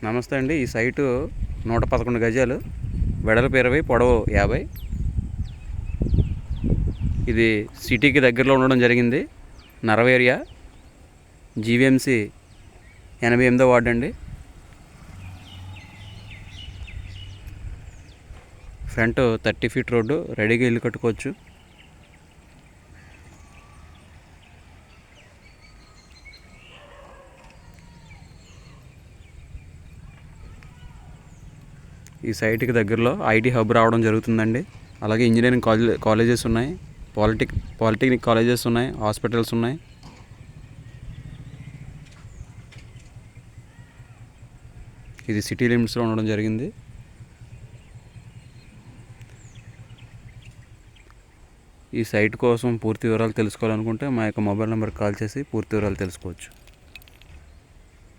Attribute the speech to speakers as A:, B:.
A: నమస్తే అండి. ఈ సైటు 111 గజాలు, వెడల్పు 20, పొడవు 50. ఇది సిటీకి దగ్గరలో ఉండడం జరిగింది. నరవ ఏరియా, జీవీఎంసీ 88వ వార్డు అండి. ఫ్రంట్ 30 ఫీట్ రోడ్డు, రెడీగా ఇల్లు కట్టుకోవచ్చు. ఈ సైట్కి దగ్గరలో ఐటీ హబ్ రావడం జరుగుతుందండి. అలాగే ఇంజనీరింగ్ కాలేజెస్ ఉన్నాయి, పాలిటెక్నిక్ కాలేజెస్ ఉన్నాయి, హాస్పిటల్స్ ఉన్నాయి. ఇది సిటీ లిమిట్స్లో ఉండడం జరిగింది. ఈ సైట్ కోసం పూర్తి వివరాలు తెలుసుకోవాలనుకుంటే మా యొక్క మొబైల్ నెంబర్కి కాల్ చేసి పూర్తి వివరాలు తెలుసుకోవచ్చు.